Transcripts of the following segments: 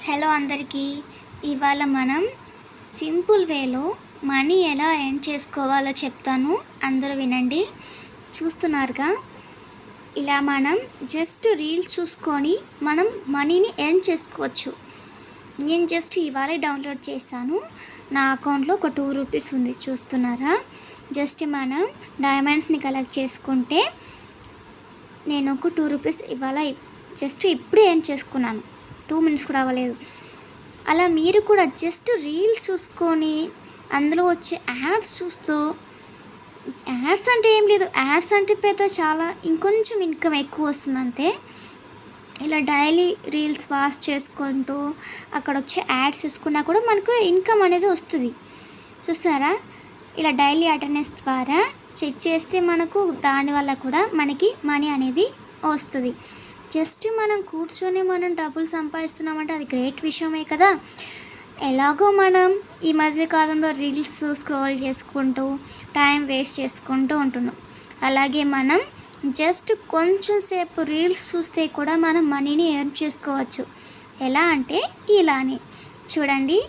Hello అందరికీ. ఇవాళ మనం సింపుల్ వేలో మనీ ఎలా ఎర్న్ చేసుకోవాలో చెప్తాను, అందరూ వినండి. చూస్తున్నారుగా, ఇలా మనం జస్ట్ రీల్స్ చూసుకొని మనం మనీని ఎర్న్ చేసుకోవచ్చు. నేను జస్ట్ ఇవాళ డౌన్లోడ్ చేశాను. నా అకౌంట్లో ఒక 2 రూపీస్ ఉంది, చూస్తున్నారా. జస్ట్ మనం డైమండ్స్ని కలెక్ట్ చేసుకుంటే నేను ఒక 2 రూపీస్ ఇవాళ జస్ట్ ఇప్పుడే ఎర్న్ చేసుకున్నాను. 2 మినిట్స్ కూడా అవ్వలేదు. అలా మీరు కూడా జస్ట్ రీల్స్ చూసుకొని అందులో వచ్చే యాడ్స్ చూస్తూ, యాడ్స్ అంటే ఏం లేదు, యాడ్స్ అంటే పెద్ద చాలా ఇంకొంచెం ఇన్కమ్ ఎక్కువ వస్తుంది అంతే. ఇలా డైలీ రీల్స్ వాచ్ చేసుకుంటూ అక్కడ వచ్చే యాడ్స్ చూసుకున్నా కూడా మనకు ఇన్కమ్ అనేది వస్తుంది. చూస్తారా, ఇలా డైలీ అటెండెన్స్ ద్వారా చెక్ చేస్తే మనకు దానివల్ల కూడా మనకి మనీ అనేది వస్తుంది. జస్ట్ మనం కూర్చొని మనం డబ్బులు సంపాదిస్తున్నామంటే అది గ్రేట్ విషయమే కదా. ఎలాగో మనం ఈ మధ్యకాలంలో రీల్స్ స్క్రోల్ చేసుకుంటూ టైం వేస్ట్ చేసుకుంటూ ఉంటున్నాం. అలాగే మనం జస్ట్ కొంచెం సేపు రీల్స్ చూస్తే కూడా మనం మనీని ఎర్న్ చేసుకోవచ్చు. ఎలా అంటే ఇలానే చూడండి.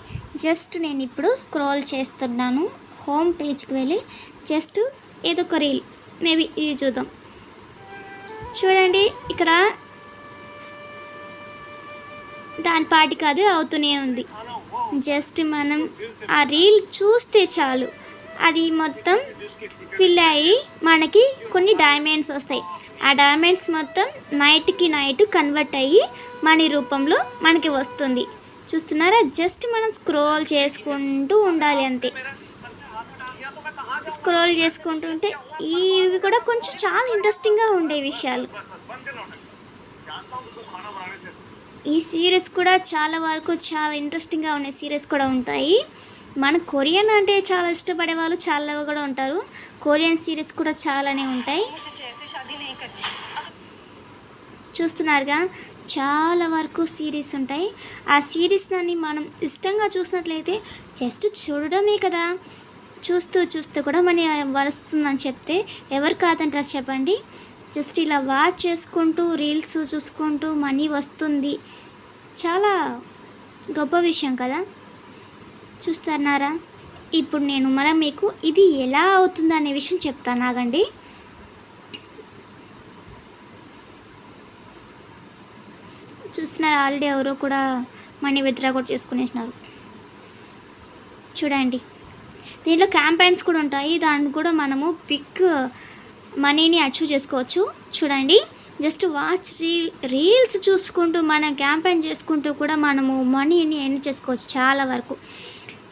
జస్ట్ నేను ఇప్పుడు స్క్రోల్ చేస్తున్నాను. హోమ్ పేజ్కి వెళ్ళి జస్ట్ ఏదో ఒక రీల్, మేబీ ఇది చూద్దాం. చూడండి, ఇక్కడ దాని పాటికి అది అవుతూనే ఉంది. జస్ట్ మనం ఆ రీల్ చూస్తే చాలు, అది మొత్తం ఫిల్ అయ్యి మనకి కొన్ని డైమండ్స్ వస్తాయి. ఆ డైమండ్స్ మొత్తం నైట్కి నైట్ కన్వర్ట్ అయ్యి మనీ రూపంలో మనకి వస్తుంది. చూస్తున్నారా, జస్ట్ మనం స్క్రోల్ చేసుకుంటూ ఉండాలి అంతే. స్క్రోల్ చేసుకుంటుంటే ఇవి కూడా కొంచెం చాలా ఇంట్రెస్టింగ్గా ఉండే విషయాలు. ఈ సిరీస్ కూడా చాలా వరకు చాలా ఇంట్రెస్టింగ్గా ఉండే సిరీస్ కూడా ఉంటాయి. మన కొరియన్ అంటే చాలా ఇష్టపడే వాళ్ళు చాలా కూడా ఉంటారు. కొరియన్ సిరీస్ కూడా చాలానే ఉంటాయి. చూస్తున్నారుగా, చాలా వరకు సిరీస్ ఉంటాయి. ఆ సిరీస్ని మనం ఇష్టంగా చూసినట్లయితే జస్ట్ చూడడమే కదా, చూస్తూ చూస్తూ కూడా మనీ వస్తుందని చెప్తే ఎవరు కాదంటారు చెప్పండి. జస్ట్ ఇలా వాచ్ చేసుకుంటూ రీల్స్ చూసుకుంటూ మనీ వస్తుంది, చాలా గొప్ప విషయం కదా. చూస్తున్నారా, ఇప్పుడు నేను మళ్ళీ మీకు ఇది ఎలా అవుతుంది అనే విషయం చెప్తాను, ఆగండి. చూస్తున్నారా, ఆల్రెడీ ఎవరో కూడా మనీ విత్డ్రా కూడా చేసుకునేసినారు. చూడండి, దీంట్లో క్యాంపెయిన్స్ కూడా ఉంటాయి. దాన్ని కూడా మనము పిక్ మనీని అచీవ్ చేసుకోవచ్చు. చూడండి, జస్ట్ వాచ్ రీల్స్ చూసుకుంటూ మనం క్యాంపెయిన్ చేసుకుంటూ కూడా మనము మనీని ఎర్న్ చేసుకోవచ్చు చాలా వరకు.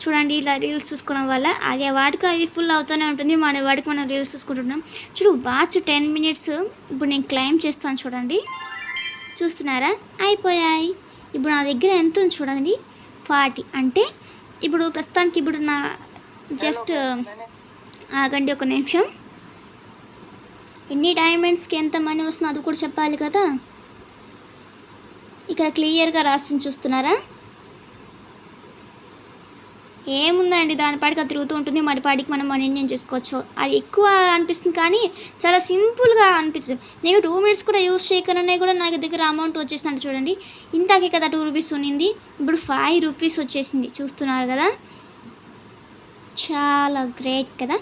చూడండి, ఇలా రీల్స్ చూసుకోవడం వల్ల అది వాటికి అది ఫుల్ అవుతూనే ఉంటుంది. మన వాటికి మనం రీల్స్ చూసుకుంటున్నాం. చూడు, వాచ్ 10 మినిట్స్ ఇప్పుడు నేను క్లెయిమ్ చేస్తాను. చూడండి, చూస్తున్నారా, అయిపోయాయి. ఇప్పుడు నా దగ్గర ఎంత ఉంది చూడండి, 40. అంటే ఇప్పుడు ప్రస్తుతానికి ఇప్పుడు నా జస్ట్ ఆగండి ఒక నిమిషం. ఎన్ని డైమండ్స్కి ఎంత మనీ వస్తుందో అది కూడా చెప్పాలి కదా. ఇక్కడ క్లియర్గా రాసి చూస్తున్నారా, ఏముందండి, దాని పాటికి అది తిరుగుతూ ఉంటుంది. మన పాటికి మనం మనీ ఎర్న్ చేసుకోవచ్చు. అది ఎక్కువ అనిపిస్తుంది కానీ చాలా సింపుల్గా అనిపిస్తుంది. నేను 2 మినిట్స్ కూడా యూజ్ చేయకనే కూడా నాకు దగ్గర అమౌంట్ వచ్చేసిందంటే చూడండి. ఇంతకే కదా 2 రూపీస్ ఉన్నింది, ఇప్పుడు 5 రూపీస్ వచ్చేసింది. చూస్తున్నారు కదా, చాలా గ్రేట్ కదా.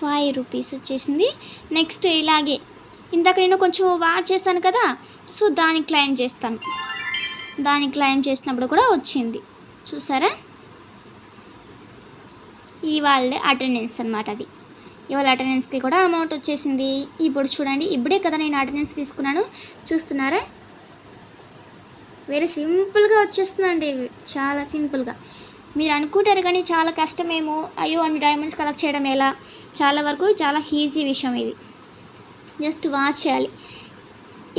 5 రూపీస్ వచ్చేసింది. నెక్స్ట్ ఇలాగే ఇందాక నేను కొంచెం వాచ్ చేశాను కదా, సో దానికి క్లెయిమ్ చేస్తాను. దానికి క్లెయిమ్ చేసినప్పుడు కూడా వచ్చింది. చూసారా, ఇవాళ అటెండెన్స్ అనమాట. అది ఇవాళ అటెండెన్స్కి కూడా అమౌంట్ వచ్చేసింది. ఇప్పుడు చూడండి, ఇప్పుడే కదా నేను అటెండెన్స్ తీసుకున్నాను. చూస్తున్నారా, వెరీ సింపుల్గా వచ్చేస్తుందండి, చాలా సింపుల్గా. మీరు అనుకుంటారు కానీ చాలా కష్టమేమో, అయ్యో అన్ని డైమండ్స్ కలెక్ట్ చేయడం ఎలా, చాలా వరకు చాలా ఈజీ విషయం ఇది. జస్ట్ వాచ్ చేయాలి.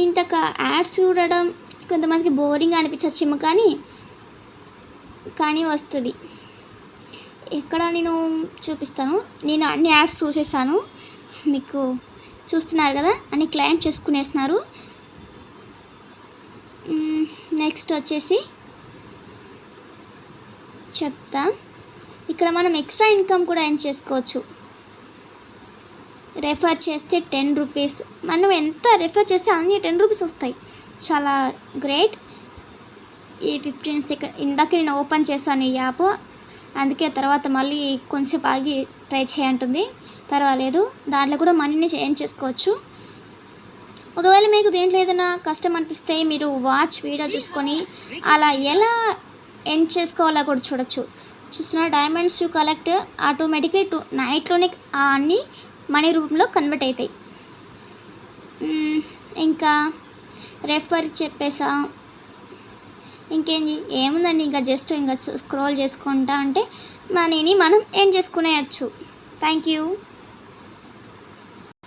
ఇంతక యాడ్స్ చూడడం కొంతమందికి బోరింగ్ అనిపించచ్చేమో కానీ వస్తుంది. ఇక్కడ నేను చూపిస్తాను. నేను అన్ని యాడ్స్ చూసేసాను, మీకు చూస్తున్నారు కదా, అన్ని క్లెయిమ్ చేసుకునేస్తున్నారు. నెక్స్ట్ వచ్చేసి చెప్తా, ఇక్కడ మనం ఎక్స్ట్రా ఇన్కమ్ కూడా ఎర్న్ చేసుకోవచ్చు. రెఫర్ చేస్తే 10 రూపీస్, మనం ఎంత రెఫర్ చేస్తే అన్ని 10 రూపీస్ వస్తాయి. చాలా గ్రేట్. ఈ 15 సెకండ్ ఇందాక నేను ఓపెన్ చేశాను ఈ యాప్, అందుకే తర్వాత మళ్ళీ కొంచెం ఆగి ట్రై చేయంటుంది. పర్వాలేదు, దాంట్లో కూడా మనీని ఎర్న్ చేసుకోవచ్చు. ఒకవేళ మీకు దేంట్లో ఏదైనా కష్టం అనిపిస్తే మీరు వాచ్ వీడియో చూసుకొని అలా ఎలా ఎర్న్ చేసుకోవాలో కూడా చూడొచ్చు. చూస్తున్నా డైమండ్స్ టు కలెక్ట్ ఆటోమేటిక్లీ నైట్లోనే అన్నీ మనీ రూపంలో కన్వర్ట్ అవుతాయి. ఇంకా రెఫర్ చెప్పేసా, ఇంకేంది ఏముందండి, ఇంకా జస్ట్ ఇంకా స్క్రోల్ చేసుకుంటా అంటే మనీని మనం ఎర్న్ చేసుకునేయచ్చు. Thank you.